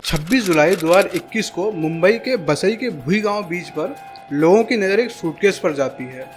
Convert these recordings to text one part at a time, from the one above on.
26 जुलाई 2021 को मुंबई के बसई के भुईगांव बीच पर लोगों की नज़र एक सूटकेस पर जाती है।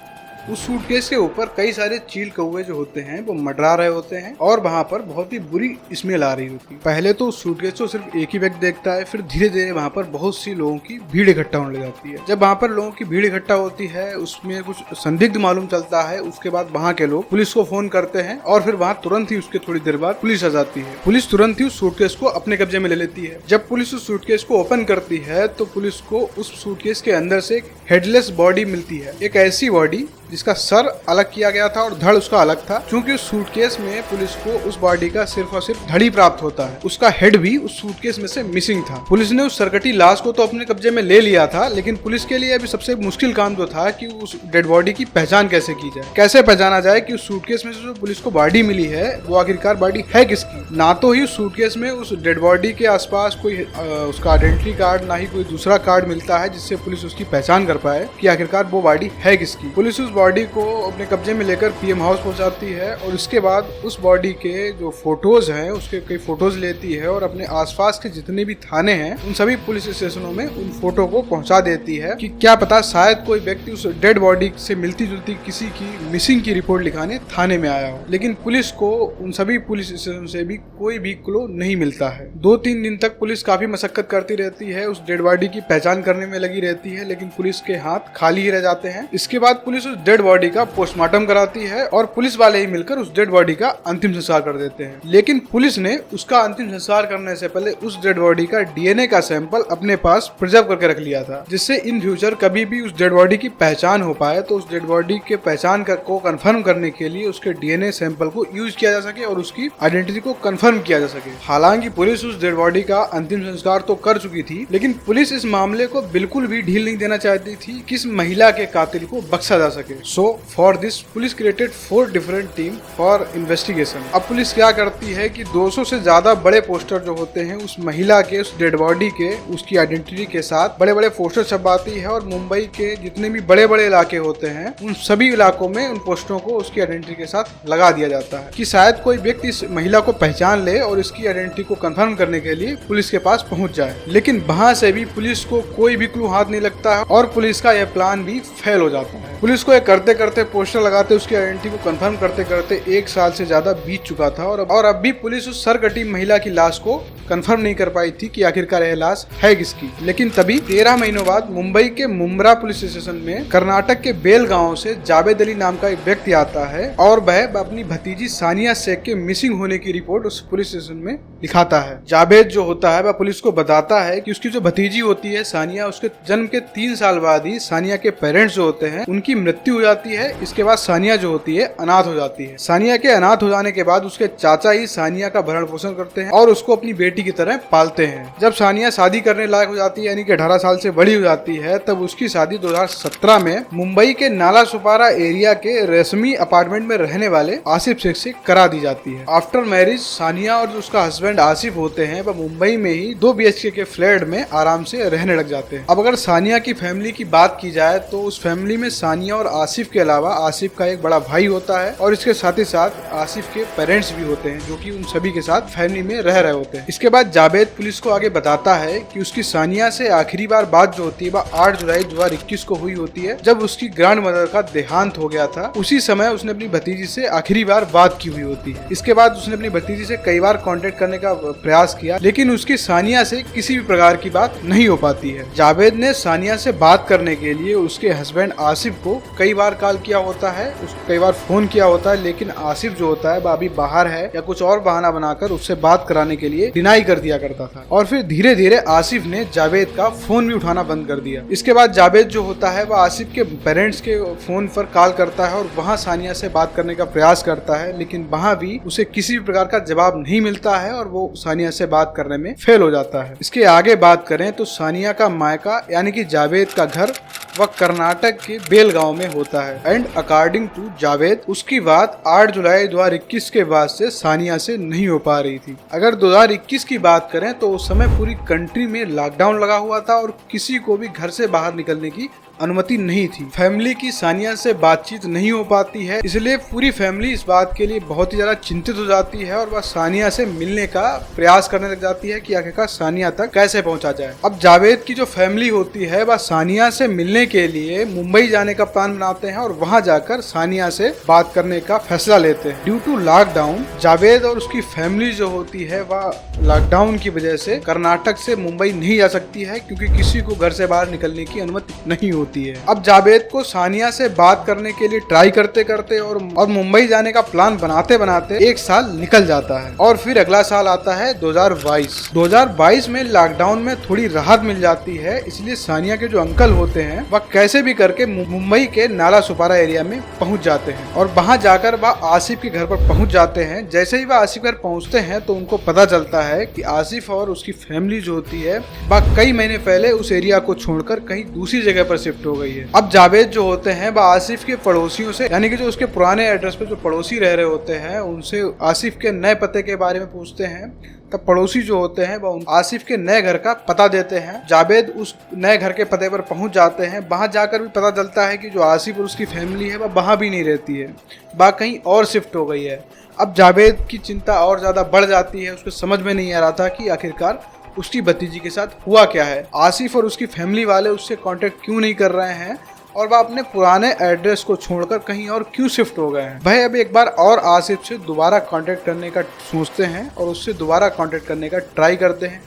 उस सूटकेस के ऊपर कई सारे चील कौवे जो होते हैं वो मंडरा रहे होते हैं और वहाँ पर बहुत ही बुरी स्मेल आ रही होती है। पहले तो उस सूटकेस को सिर्फ एक ही व्यक्ति देखता है, फिर धीरे धीरे वहाँ पर बहुत सी लोगों की भीड़ इकट्ठा होने लग जाती है। जब वहाँ पर लोगों की भीड़ इकट्ठा होती है, उसमें कुछ संदिग्ध मालूम चलता है। उसके बाद वहाँ के लोग पुलिस को फोन करते हैं और फिर वहाँ तुरंत ही उसके थोड़ी देर बाद पुलिस आ जाती है। पुलिस तुरंत ही उस सूटकेस को अपने कब्जे में ले लेती है। जब पुलिस उस सूटकेस को ओपन करती है तो पुलिस को उस सूटकेस के अंदर से एक हेडलेस बॉडी मिलती है। एक ऐसी बॉडी जिसका सर अलग किया गया था और धड़ उसका अलग था, क्योंकि उस सूटकेस में पुलिस को उस बॉडी का सिर्फ और सिर्फ धड़ ही प्राप्त होता है। उसका हेड भी उस सूटकेस में से मिसिंग था। पुलिस ने उस सरकटी लाश को तो अपने कब्जे में ले लिया था, लेकिन पुलिस के लिए अभी सबसे मुश्किल काम तो था कि उस डेड बॉडी की पहचान कैसे की जाए। कैसे पहचाना जाए कि उस सूटकेस में से जो पुलिस को बॉडी मिली है वो आखिरकार बॉडी है किसकी। ना तो ही उस सूटकेस में उस डेड बॉडी के आसपास कोई उसका आइडेंटिटी कार्ड, ना ही कोई दूसरा कार्ड मिलता है जिससे पुलिस उसकी पहचान कर पाए कि आखिरकार वो बॉडी है किसकी। पुलिस उस बॉडी को अपने कब्जे में लेकर पीएम हाउस पहुंचाती है और इसके बाद उस बॉडी के जो फोटोज हैं उसके कई फोटोज लेती है और अपने आसपास के जितने भी थाने हैं उन सभी पुलिस स्टेशनों में उन फोटो को पहुंचा देती है कि क्या पता शायद कोई व्यक्ति उस डेड बॉडी से मिलती जुलती किसी की मिसिंग की रिपोर्ट लिखाने थाने में आया हो। लेकिन पुलिस को उन सभी पुलिस स्टेशन से भी कोई भी क्लू नहीं मिलता है। 2-3 दिन तक पुलिस काफी मशक्कत करती रहती है, उस डेड बॉडी की पहचान करने में लगी रहती है, लेकिन पुलिस के हाथ खाली ही रह जाते हैं। इसके बाद पुलिस उस डेड बॉडी का पोस्टमार्टम कराती है और पुलिस वाले ही मिलकर उस डेड बॉडी का अंतिम संस्कार कर देते हैं। लेकिन पुलिस ने उसका अंतिम संस्कार करने से पहले उस डेड बॉडी का डीएनए का सैंपल अपने पास प्रिजर्व करके रख लिया था, जिससे इन फ्यूचर कभी भी उस डेड बॉडी की पहचान हो पाए तो उस डेड बॉडी के पहचान को कंफर्म करने के लिए उसके डीएनए सैंपल को यूज किया जा सके और उसकी आइडेंटिटी को कंफर्म किया जा सके। हालांकि पुलिस उस डेड बॉडी का अंतिम संस्कार तो कर चुकी थी, लेकिन पुलिस इस मामले को बिल्कुल भी ढील नहीं देना चाहती थी कि इस महिला के कातिल को बख्शा जा सके। So for this police created 4 different team for investigation. अब पुलिस क्या करती है कि 200 से ज्यादा बड़े पोस्टर जो होते हैं उस महिला के, उस डेड बॉडी के, उसकी आइडेंटिटी के साथ बड़े बड़े पोस्टर छपवाती है और मुंबई के जितने भी बड़े बड़े इलाके होते हैं उन सभी इलाकों में उन पोस्टरों को उसकी आइडेंटिटी के साथ लगा दिया जाता है कि शायद कोई व्यक्ति इस महिला को पहचान ले और इसकी आइडेंटिटी को कंफर्म करने के लिए पुलिस के पास पहुंच जाए। लेकिन वहां से भी पुलिस को कोई भी क्लू हाथ नहीं लगता है और पुलिस का यह प्लान भी फेल हो जाता है। पुलिस को ये करते करते, पोस्टर लगाते उसकी आइडेंटिटी को कंफर्म करते करते 1 साल से ज्यादा बीत चुका था और अब भी पुलिस उस सरकटी महिला की लाश को कंफर्म नहीं कर पाई थी कि आखिरकार यह लाश है किसकी। लेकिन तभी 13 महीनों बाद मुंबई के मुंब्रा पुलिस स्टेशन में कर्नाटक के बेल गांव से जावेद अली नाम का एक व्यक्ति आता है और वह अपनी भतीजी सानिया शेख के मिसिंग होने की रिपोर्ट उस पुलिस स्टेशन में लिखाता है। जावेद जो होता है वह पुलिस को बताता है कि उसकी जो भतीजी होती है सानिया, उसके जन्म के 3 साल बाद ही सानिया के पेरेंट्स जो होते हैं उनकी मृत्यु हो जाती है। इसके बाद सानिया जो होती है अनाथ हो जाती है। सानिया के अनाथ हो जाने के बाद उसके चाचा ही सानिया का भरण पोषण करते हैं और उसको अपनी बेटी की तरह पालते हैं। जब सानिया शादी करने लायक हो जाती है, यानी कि 18 साल से बड़ी हो जाती है, तब उसकी शादी 2017 में मुंबई के नाला सुपारा एरिया के रेशमी अपार्टमेंट में रहने वाले आसिफ शेख से करा दी जाती है। आफ्टर मैरिज सानिया और उसका हस्बैंड आसिफ होते हैं वह मुंबई में ही 2 BHK के फ्लैट में आराम से रहने लग जाते हैं। अब अगर सानिया की फैमिली की बात की जाए तो उस फैमिली में सानिया और आसिफ के अलावा आसिफ का एक बड़ा भाई होता है और इसके साथ ही साथ आसिफ के पेरेंट्स भी होते हैं जो कि उन सभी के साथ फैमिली में रह रहे होते हैं। इसके बाद जावेद पुलिस को आगे बताता है कि उसकी सानिया से आखिरी बार बात जो होती है वह 8 जुलाई 2021 को हुई होती है, जब उसकी ग्रैंड मदर का देहांत हो गया था। उसी समय उसने अपनी भतीजी से आखिरी बार बात की हुई होती है। इसके बाद उसने अपनी भतीजी से कई बार कांटेक्ट करने का प्रयास किया, लेकिन उसकी सानिया से किसी भी प्रकार की बात नहीं हो पाती है। जावेद ने सानिया से बात करने के लिए उसके हस्बैंड आसिफ को कई बार कॉल किया होता है, उसको कई बार फोन किया होता है, लेकिन आसिफ जो होता है वह अभी बाहर है या कुछ और बहाना बनाकर उससे बात कराने के लिए डिनाई कर दिया करता था। और फिर धीरे धीरे आसिफ ने जावेद का फोन भी उठाना बंद कर दिया। इसके बाद जावेद जो होता है वह आसिफ के पेरेंट्स के फोन पर कॉल करता है और वहाँ सानिया से बात करने का प्रयास करता है, लेकिन वहाँ भी उसे किसी भी प्रकार का जवाब नहीं मिलता है और वो सानिया से बात करने में फेल हो जाता है। इसके आगे बात करें तो सानिया का मायका यानी कि जावेद का घर वह कर्नाटक के बेल गांव में होता है एंड अकॉर्डिंग टू जावेद उसकी बात 8 जुलाई 2021 के बाद से सानिया से नहीं हो पा रही थी। अगर 2021 की बात करें तो उस समय पूरी कंट्री में लॉकडाउन लगा हुआ था और किसी को भी घर से बाहर निकलने की अनुमति नहीं थी। फैमिली की सानिया से बातचीत नहीं हो पाती है, इसलिए पूरी फैमिली इस बात के लिए बहुत ही ज्यादा चिंतित हो जाती है और वह सानिया से मिलने का प्रयास करने लग जाती है कि आखिरकार सानिया तक कैसे पहुंचा जाए। अब जावेद की जो फैमिली होती है वह सानिया से मिलने के लिए मुंबई जाने का प्लान बनाते हैं और वहां जाकर सानिया से बात करने का फैसला लेते हैं। ड्यू टू लॉकडाउन जावेद और उसकी फैमिली जो होती है वह लॉकडाउन की वजह से कर्नाटक से मुंबई नहीं जा सकती है, क्योंकि किसी को घर से बाहर निकलने की अनुमति नहीं होती है। अब जावेद को सानिया से बात करने के लिए ट्राई करते करते और मुंबई जाने का प्लान बनाते बनाते एक साल निकल जाता है और फिर अगला साल आता है 2022। 2022 में लॉकडाउन में थोड़ी राहत मिल जाती है, इसलिए सानिया के जो अंकल होते हैं वह कैसे भी करके मुंबई के नाला सुपारा एरिया में पहुंच जाते हैं और वहां जाकर वह आसिफ के घर पर पहुंच जाते हैं। जैसे ही वह आसिफ घर पहुंचते हैं तो उनको पता चलता है कि आसिफ और उसकी फैमिली जो होती है वह कई महीने पहले उस एरिया को छोड़कर कहीं दूसरी जगह पर शिफ्ट हो गई है। अब जावेद जो होते हैं वह आसिफ के पड़ोसियों से, यानी कि जो उसके पुराने एड्रेस पे जो पड़ोसी रह रहे होते हैं, उनसे आसिफ के नए पते के बारे में पूछते हैं। तब पड़ोसी जो होते हैं वह आसिफ के नए घर का पता देते हैं। जावेद उस नए घर के पते पर पहुंच जाते हैं। वहां जाकर भी पता चलता है कि जो आसिफ और उसकी फैमिली है वह वहां भी नहीं रहती है, वह कहीं और शिफ्ट हो गई है। अब जावेद की चिंता और ज्यादा बढ़ जाती है। उसको समझ में नहीं आ रहा था कि आखिरकार उसकी भतीजी के साथ हुआ क्या है। आसिफ और उसकी फैमिली वाले उससे कांटेक्ट क्यों नहीं कर रहे हैं और वह अपने पुराने एड्रेस को छोड़कर कहीं और क्यों शिफ्ट हो गए हैं। भाई अब एक बार और आसिफ से दोबारा कांटेक्ट करने का सोचते हैं और उससे दोबारा कांटेक्ट करने का ट्राई करते हैं,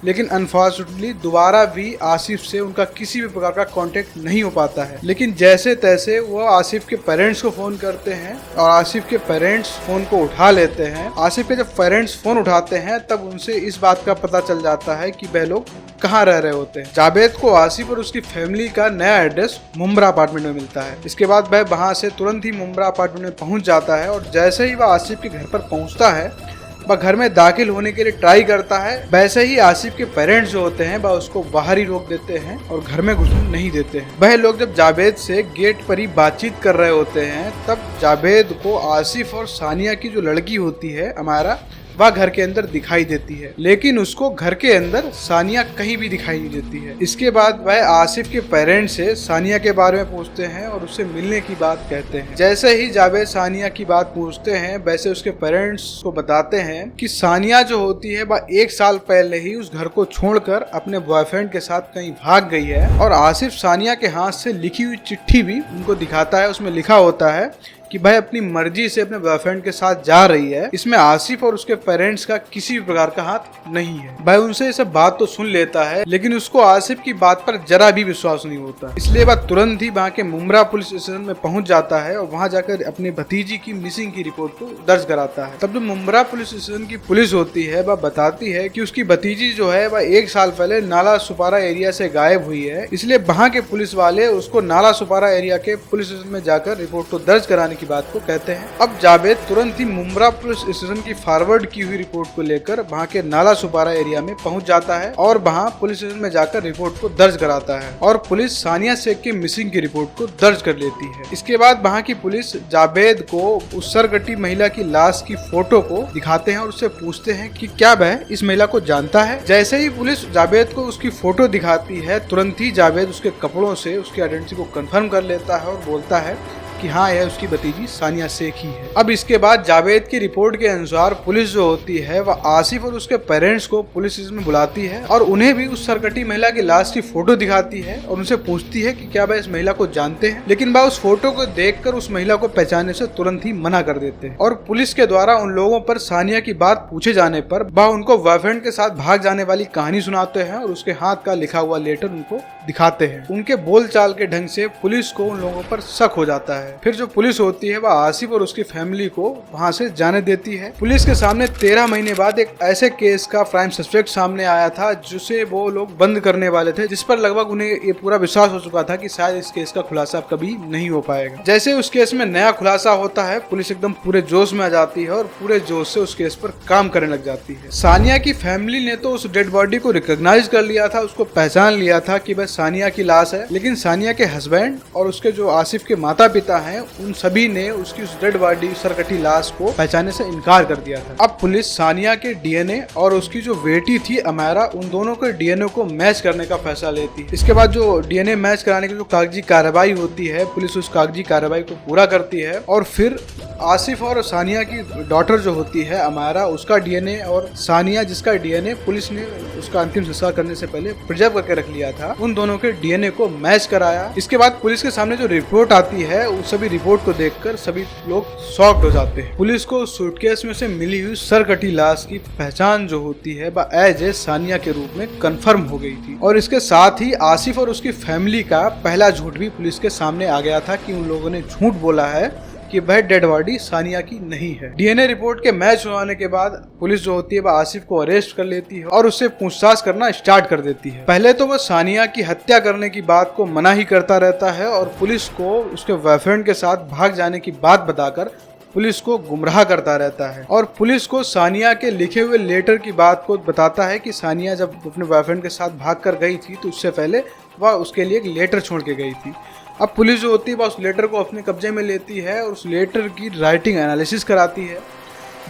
लेकिन अनफॉर्चुनेटली दोबारा भी आसिफ से उनका किसी भी प्रकार का कांटेक्ट नहीं हो पाता है। लेकिन जैसे तैसे वो आसिफ के पेरेंट्स को फोन करते हैं और आसिफ के पेरेंट्स फोन को उठा लेते हैं। आसिफ के जब पेरेंट्स फोन उठाते हैं तब उनसे इस बात का पता चल जाता है कि वह लोग कहाँ रह रहे होते हैं। जावेद को आसिफ और उसकी फैमिली का नया एड्रेस मुंब्रा अपार्टमेंट में मिलता है। इसके बाद वह वहां से तुरंत ही मुंब्रा अपार्टमेंट में पहुंच जाता है और जैसे ही वह आसिफ के घर पर पहुंचता है वह घर में दाखिल होने के लिए ट्राई करता है। वैसे ही आसिफ के पेरेंट्स जो होते हैं वह उसको बाहर ही रोक देते हैं और घर में घुसने नहीं देते हैं। वह लोग जब जावेद से गेट पर ही बातचीत कर रहे होते हैं तब जावेद को आसिफ और सानिया की जो लड़की होती है अमायरा वह घर के अंदर दिखाई देती है, लेकिन उसको घर के अंदर सानिया कहीं भी दिखाई नहीं देती है। इसके बाद वह आसिफ के पेरेंट्स से सानिया के बारे में पूछते हैं और उससे मिलने की बात कहते हैं। जैसे ही जावेद सानिया की बात पूछते हैं वैसे उसके पेरेंट्स को बताते हैं कि सानिया जो होती है वह 1 साल पहले ही उस घर को छोड़कर अपने बॉयफ्रेंड के साथ कहीं भाग गई है। और आसिफ सानिया के हाथ से लिखी हुई चिट्ठी भी उनको दिखाता है। उसमें लिखा होता है कि भाई अपनी मर्जी से अपने बॉयफ्रेंड के साथ जा रही है। इसमें आसिफ और उसके पेरेंट्स का किसी भी प्रकार का हाथ नहीं है। भाई उनसे ये सब बात तो सुन लेता है, लेकिन उसको आसिफ की बात पर जरा भी विश्वास नहीं होता। इसलिए वह तुरंत ही वहाँ के मुंब्रा पुलिस स्टेशन में पहुंच जाता है और वहां जाकर अपनी भतीजी की मिसिंग की रिपोर्ट को दर्ज कराता है। तब जो मुंब्रा पुलिस स्टेशन की पुलिस होती है वह बताती है कि उसकी भतीजी जो है वह 1 साल पहले नाला सुपारा एरिया से गायब हुई है। इसलिए वहाँ के पुलिस वाले उसको नाला सुपारा एरिया के पुलिस स्टेशन में जाकर रिपोर्ट को दर्ज कराने की बात को कहते हैं। अब जावेद तुरंत ही मुंब्रा पुलिस स्टेशन की फॉरवर्ड की हुई रिपोर्ट को लेकर वहां के नाला सुपारा एरिया में पहुंच जाता है और वहां पुलिस स्टेशन में जाकर रिपोर्ट को दर्ज कराता है और पुलिस सानिया शेख की मिसिंग की रिपोर्ट को दर्ज कर लेती है। इसके बाद वहां की पुलिस जावेद को उस सरगटी महिला की लाश की फोटो को दिखाते हैं और उससे पूछते हैं कि क्या वह इस महिला को जानता है। जैसे ही पुलिस जावेद को उसकी फोटो दिखाती है तुरंत ही जावेद उसके कपड़ों से उसकी आइडेंटिटी को कंफर्म कर लेता है और बोलता है कि हाँ यह उसकी भतीजी सानिया शेख ही है। अब इसके बाद जावेद की रिपोर्ट के अनुसार पुलिस जो होती है वह आसिफ और उसके पेरेंट्स को पुलिस स्टेशन में बुलाती है और उन्हें भी उस सरकटी महिला की लाश की फोटो दिखाती है और उनसे पूछती है कि क्या वह इस महिला को जानते हैं। लेकिन वह उस फोटो को देखकर उस महिला को पहचानने से तुरंत ही मना कर देते हैं और पुलिस के द्वारा उन लोगों पर सानिया की बात पूछे जाने पर वह उनको बॉयफ्रेंड के साथ भाग जाने वाली कहानी सुनाते हैं और उसके हाथ का लिखा हुआ लेटर उनको दिखाते हैं। उनके बोलचाल के ढंग से पुलिस को उन लोगों पर शक हो जाता है। फिर जो पुलिस होती है वह आसिफ और उसकी फैमिली को वहां से जाने देती है। पुलिस के सामने 13 महीने बाद एक ऐसे केस का प्राइम सस्पेक्ट सामने आया था जिसे वो लोग बंद करने वाले थे, जिस पर लगभग उन्हें ये पूरा विश्वास हो चुका था कि शायद इस केस का खुलासा कभी नहीं हो पाएगा। जैसे उस केस में नया खुलासा होता है पुलिस एकदम पूरे जोश में आ जाती है और पूरे जोश से उस केस पर काम करने लग जाती है। सानिया की फैमिली ने तो उस डेड बॉडी को रिकॉग्नाइज कर लिया था, उसको पहचान लिया था कि वह सानिया की लाश है, लेकिन सानिया के हस्बैंड और उसके जो आसिफ के माता पिता वगैरह हैं, उन सभी ने उसकी उस डेड बॉडी, सरकटी लाश को पहचानने से इनकार कर दिया था। अब पुलिस सानिया के डीएनए और उसकी जो बेटी थी अमायरा, उन दोनों के डीएनए को मैच करने का फैसला लेती है। इसके बाद जो डीएनए मैच कराने की जो कागजी कार्रवाई होती है, पुलिस उस कागजी कार्रवाई को पूरा करती है और फिर आसिफ और सानिया की डॉटर जो होती है अमायरा, उसका डीएनए और सानिया जिसका डीएनए पुलिस ने उसका अंतिम संस्कार करने से पहले प्रिजर्व करके रख लिया था, उन दोनों के डीएनए को मैच कराया। इसके बाद पुलिस के सामने जो रिपोर्ट आती है, उस सभी रिपोर्ट को देखकर सभी लोग शॉक्ड हो जाते हैं। पुलिस को सूटकेस में से मिली हुई सरकटी लाश की पहचान जो होती है वह एज ए सानिया के रूप में कंफर्म हो गई थी और इसके साथ ही आसिफ और उसकी फैमिली का पहला झूठ भी पुलिस के सामने आ गया था कि उन लोगों ने झूठ बोला है कि वह डेड बॉडी सानिया की नहीं है। डीएनए रिपोर्ट के मैच होने के बाद पुलिस जो होती है वह आसिफ को अरेस्ट कर लेती है और उससे पूछताछ करना स्टार्ट कर देती है। पहले तो वह सानिया की हत्या करने की बात को मना ही करता रहता है और पुलिस को उसके बॉयफ्रेंड के साथ भाग जाने की बात बताकर पुलिस को गुमराह करता रहता है और पुलिस को सानिया के लिखे हुए लेटर की बात को बताता है कि सानिया जब अपने बॉयफ्रेंड के साथ भाग कर गई थी तो उससे पहले वह उसके लिए एक लेटर छोड़ के गई थी। अब पुलिस जो होती है वह उस लेटर को अपने कब्जे में लेती है और उस लेटर की राइटिंग एनालिसिस कराती है।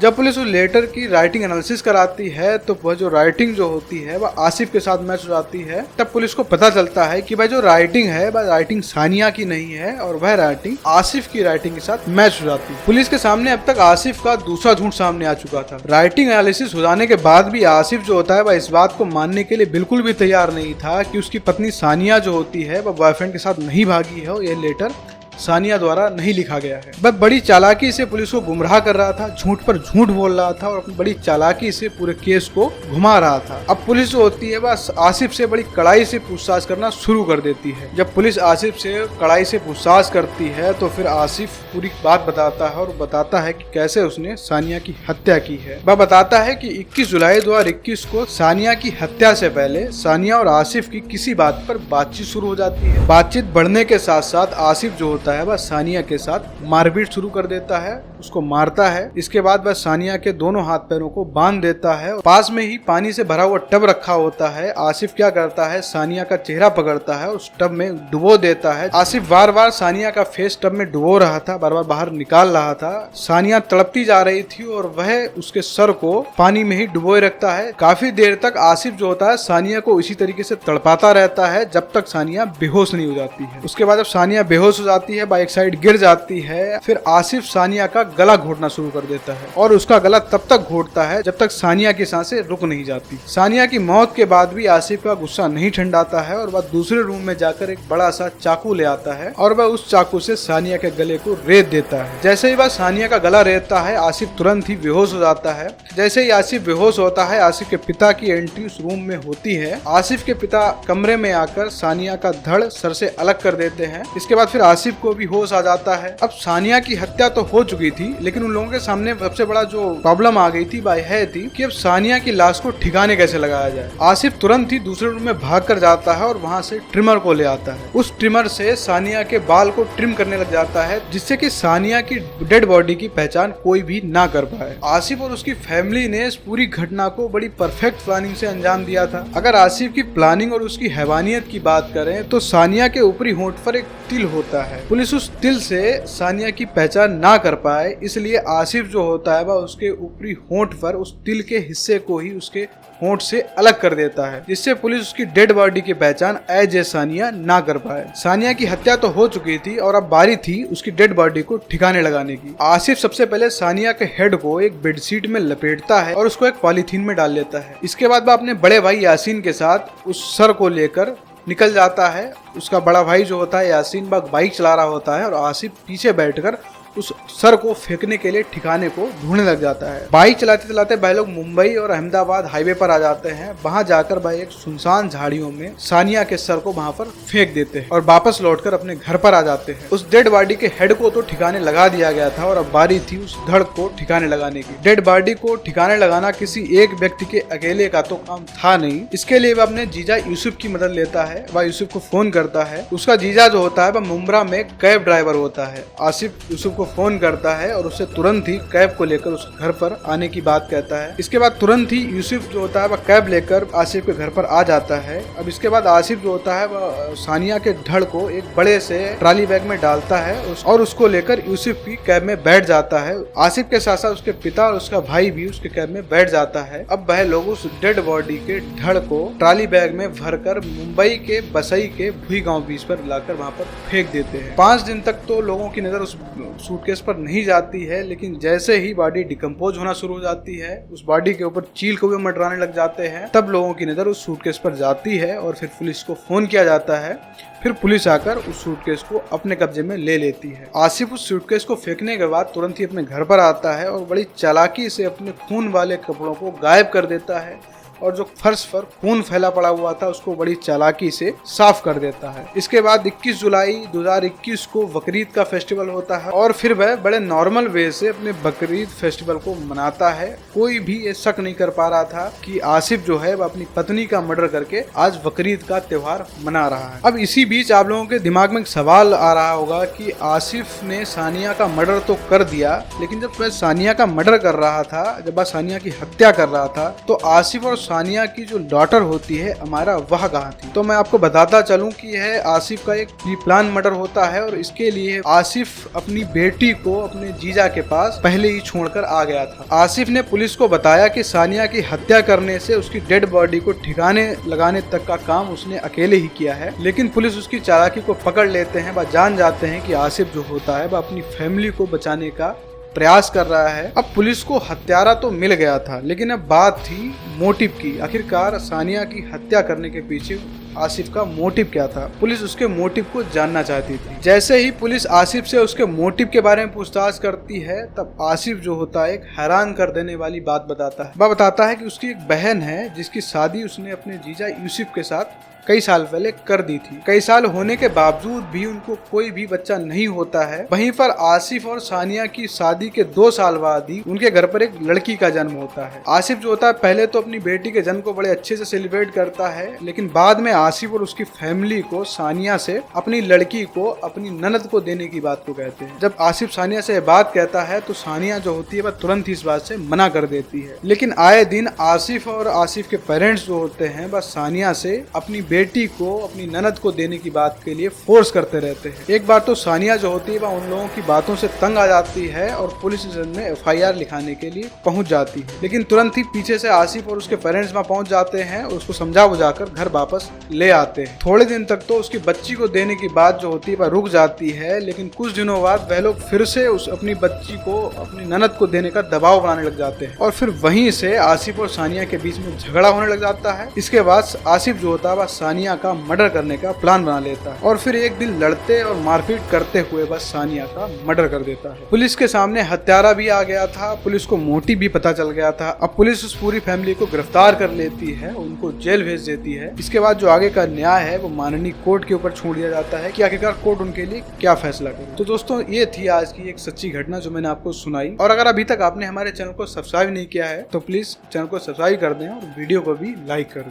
जब पुलिस उस लेटर की राइटिंग एनालिसिस कराती है तो वह जो राइटिंग जो होती है वह आसिफ के साथ मैच हो जाती है। तब पुलिस को पता चलता है कि वह जो राइटिंग है वह राइटिंग सानिया की नहीं है और वह राइटिंग आसिफ की राइटिंग के साथ मैच हो जाती है। पुलिस के सामने अब तक आसिफ का दूसरा झूठ सामने आ चुका था। राइटिंग एनालिसिस हो जाने के बाद भी आसिफ जो होता है वह इस बात को मानने के लिए बिल्कुल भी तैयार नहीं था कि उसकी पत्नी सानिया जो होती है वह बॉयफ्रेंड के साथ नहीं भागी है और यह लेटर सानिया द्वारा नहीं लिखा गया है। वह बड़ी चालाकी से पुलिस को गुमराह कर रहा था, झूठ पर झूठ बोल रहा था और अपनी बड़ी चालाकी से पूरे केस को घुमा रहा था। अब पुलिस जो होती है वह आसिफ से बड़ी कड़ाई से पूछताछ करना शुरू कर देती है। जब पुलिस आसिफ से कड़ाई से पूछताछ करती है तो फिर आसिफ पूरी बात बताता है और बताता है कि कैसे उसने सानिया की हत्या की है। वह बताता है कि 21 जुलाई 2021 को सानिया की हत्या से पहले सानिया और आसिफ की किसी बात पर बातचीत शुरू हो जाती है। बातचीत बढ़ने के साथ साथ आसिफ जो होता है वह सानिया के साथ मारपीट शुरू कर देता है, उसको मारता है। इसके बाद वह सानिया के दोनों हाथ पैरों को बांध देता है। पास में ही पानी से भरा हुआ टब रखा होता है। आसिफ क्या करता है, सानिया का चेहरा पकड़ता है, उस टब में डुबो देता है। आसिफ बार बार सानिया का फेस टब में डुबो रहा था, बार बार बाहर निकाल रहा था। सानिया तड़पती जा रही थी और वह उसके सर को पानी में ही डुबोए रखता है। काफी देर तक आसिफ जो होता है सानिया को इसी तरीके से तड़पाता रहता है जब तक सानिया बेहोश नहीं हो जाती है। उसके बाद जब सानिया बेहोश हो जाती है, एक साइड गिर जाती है, फिर आसिफ सानिया का गला घोटना शुरू कर देता है और उसका गला तब तक घोटता है जब तक सानिया की सांसें रुक नहीं जाती। सानिया की मौत के बाद भी आसिफ का गुस्सा नहीं ठंडाता है और वह दूसरे रूम में जाकर एक बड़ा सा चाकू ले आता है और वह उस चाकू से सानिया के गले को रेत देता है। जैसे ही वह सानिया का गला रेतता है, आसिफ तुरंत ही बेहोश हो जाता है। जैसे ही आसिफ बेहोश होता है, आसिफ के पिता की एंट्री उस रूम में होती है। आसिफ के पिता कमरे में आकर सानिया का धड़ सर से अलग कर देते हैं। इसके बाद फिर आसिफ को भी होश आ जाता है। अब सानिया की हत्या तो हो चुकी थी, लेकिन उन लोगों के सामने सबसे बड़ा जो प्रॉब्लम आ गई थी वह है थी कि अब सानिया की लाश को ठिकाने कैसे लगाया जाए। आसिफ तुरंत ही दूसरे रूम में भाग कर जाता है और वहाँ से ट्रिमर को ले आता है। उस ट्रिमर से सानिया के बाल को ट्रिम करने लग जाता है जिससे कि सानिया की डेड बॉडी की पहचान कोई भी ना कर पाए। आसिफ और उसकी फैमिली ने इस पूरी घटना को बड़ी परफेक्ट प्लानिंग से अंजाम दिया था। अगर आसिफ की प्लानिंग और उसकी हैवानियत की बात करें तो सानिया के ऊपरी होंठ पर एक तिल होता है। पुलिस उस तिल से सानिया की पहचान ना कर पाए, इसलिए आसिफ जो होता है वह उसके ऊपरी होंठ पर उस तिल के हिस्से को ही उसके होंठ से अलग कर देता है, जिससे पुलिस उसकी डेड बॉडी की पहचान एज ए सानिया ना कर पाए। सानिया की हत्या तो हो चुकी थी और अब बारी थी उसकी डेड बॉडी को ठिकाने लगाने की। आसिफ सबसे पहले सानिया के हेड को एक बेडशीट में लपेटता है और उसको एक पॉलीथीन में डाल लेता है। इसके बाद वह अपने बड़े भाई यासीन के साथ उस सर को लेकर निकल जाता है। उसका बड़ा भाई जो होता है यासीन बाइक चला रहा होता है और आसिफ पीछे बैठकर उस सर को फेंकने के लिए ठिकाने को ढूंढने लग जाता है। बाइक चलाते चलाते भाई लोग मुंबई और अहमदाबाद हाईवे पर आ जाते हैं। वहां जाकर भाई एक सुनसान झाड़ियों में सानिया के सर को वहां पर फेंक देते हैं और वापस लौटकर अपने घर पर आ जाते हैं। उस डेड बॉडी के हेड को तो ठिकाने लगा दिया गया था और अब बारी थी उस धड़ को ठिकाने लगाने की। डेड बॉडी को ठिकाने लगाना किसी एक व्यक्ति के अकेले का तो काम था नहीं। इसके लिए वह अपने जीजा यूसुफ की मदद लेता है। वह यूसुफ को फोन करता है। उसका जीजा जो होता है वह मुंब्रा में कैब ड्राइवर होता है। आसिफ यूसुफ को फोन करता है और उसे तुरंत ही कैब को लेकर उस घर पर आने की बात कहता है। इसके बाद तुरंत ही यूसुफ जो होता है वह कैब लेकर आसिफ के घर पर आ जाता है। अब इसके बाद आसिफ जो होता है वह सानिया के धड़ को एक बड़े से ट्रॉली बैग में डालता है और उसको लेकर यूसुफ की कैब में बैठ जाता है। आसिफ के साथ साथ उसके पिता और उसका भाई भी उसके कैब में बैठ जाता है। अब वह लोग उस डेड बॉडी के धड़ को ट्रॉली बैग में भरकर मुंबई के बसई के भुई गांव बीच पर लाकर वहां पर फेंक देते हैं। 5 दिन तक तो लोगों की नजर उस सूटकेस पर नहीं जाती है, लेकिन जैसे ही बॉडी डिकम्पोज होना शुरू हो जाती है, उस बॉडी के ऊपर चील कौवे मंडराने लग जाते हैं, तब लोगों की नजर उस सूटकेस पर जाती है और फिर पुलिस को फोन किया जाता है। फिर पुलिस आकर उस सूटकेस को अपने कब्जे में ले लेती है। आसिफ उस सूटकेस को फेंकने के बाद तुरंत ही अपने घर पर आता है और बड़ी चालाकी से अपने खून वाले कपड़ों को गायब कर देता है और जो फर्श पर खून फैला पड़ा हुआ था उसको बड़ी चालाकी से साफ कर देता है। इसके बाद 21 जुलाई 2021 को बकरीद का फेस्टिवल होता है और फिर वह बड़े नॉर्मल वे से अपने बकरीद फेस्टिवल को मनाता है। कोई भी ये शक नहीं कर पा रहा था कि आसिफ जो है वह अपनी पत्नी का मर्डर करके आज बकरीद का त्योहार मना रहा है। अब इसी बीच आप लोगों के दिमाग में एक सवाल आ रहा होगा कि आसिफ ने सानिया का मर्डर तो कर दिया, लेकिन जब वह सानिया का मर्डर कर रहा था, जब वह सानिया की हत्या कर रहा था, तो आसिफ और सानिया की जो डॉटर होती है अमारा वह कहाँ थी? तो मैं आपको बताता चलूं कि यह आसिफ का एक प्री प्लान मर्डर होता है और इसके लिए आसिफ अपनी बेटी को अपने जीजा के पास पहले ही छोड़कर आ गया था। आसिफ ने पुलिस को बताया कि सानिया की हत्या करने से उसकी डेड बॉडी को ठिकाने लगाने तक का काम उसने अकेले ही किया है, लेकिन पुलिस उसकी चालाकी को पकड़ लेते हैं। वह जान जाते हैं कि आसिफ जो होता है वह अपनी फैमिली को बचाने का प्रयास कर रहा है। अब पुलिस को हत्यारा तो मिल गया था, लेकिन अब बात थी मोटिव की। आखिरकार सानिया की हत्या करने के पीछे आसिफ का मोटिव क्या था? पुलिस उसके मोटिव को जानना चाहती थी। जैसे ही पुलिस आसिफ से उसके मोटिव के बारे में पूछताछ करती है, तब आसिफ जो होता है एक हैरान कर देने वाली बात बताता है। वह बताता है कि उसकी एक बहन है जिसकी शादी उसने अपने जीजा यूसुफ के साथ कई साल पहले कर दी थी। कई साल होने के बावजूद भी उनको कोई भी बच्चा नहीं होता है। वहीं पर आसिफ और सानिया की शादी के 2 साल बाद ही उनके घर पर एक लड़की का जन्म होता है। आसिफ जो होता है पहले तो अपनी बेटी के जन्म को बड़े अच्छे से सेलिब्रेट करता है, लेकिन बाद में आसिफ और उसकी फैमिली को सानिया से अपनी लड़की को अपनी ननद को देने की बात को कहते हैं। जब आसिफ सानिया से बात कहता है तो सानिया जो होती है वह तुरंत ही इस बात से मना कर देती है। लेकिन आए दिन आसिफ और आसिफ के पेरेंट्स जो होते हैं वह सानिया से अपनी बेटी को अपनी ननद को देने की बात के लिए फोर्स करते रहते हैं। एक बार तो सानिया जो होती है वह उन लोगों की बातों से तंग आ जाती है और पुलिस स्टेशन में FIR लिखाने के लिए पहुंच जाती है, लेकिन तुरंत ही पीछे से आसिफ और उसके पेरेंट्स वहां पहुंच जाते हैं और उसको समझा बुझाकर घर वापस ले आते हैं। थोड़े दिन तक तो उसकी बच्ची को देने की बात जो होती है वह रुक जाती है, लेकिन कुछ दिनों बाद वह लोग फिर से उस अपनी बच्ची को अपनी ननद को देने का दबाव बनाने लग जाते हैं और फिर वहीं से आसिफ और सानिया के बीच में झगड़ा होने लग जाता है। इसके बाद आसिफ जो होता है वह सानिया का मर्डर करने का प्लान बना लेता है और फिर एक दिन लड़ते और मारपीट करते हुए बस सानिया का मर्डर कर देता है। पुलिस के सामने हत्यारा भी आ गया था, पुलिस को मोटिव भी पता चल गया था। अब पुलिस उस पूरी फैमिली को गिरफ्तार कर लेती है, उनको जेल भेज देती है। इसके बाद जो आगे का न्याय है वो माननीय कोर्ट के ऊपर छोड़ दिया जाता है कि आखिरकार कोर्ट उनके लिए क्या फैसला करे। तो दोस्तों ये थी आज की एक सच्ची घटना जो मैंने आपको सुनाई, और अगर अभी तक आपने हमारे चैनल को सब्सक्राइब नहीं किया है तो प्लीज चैनल को सब्सक्राइब कर दें और वीडियो को भी लाइक कर दें।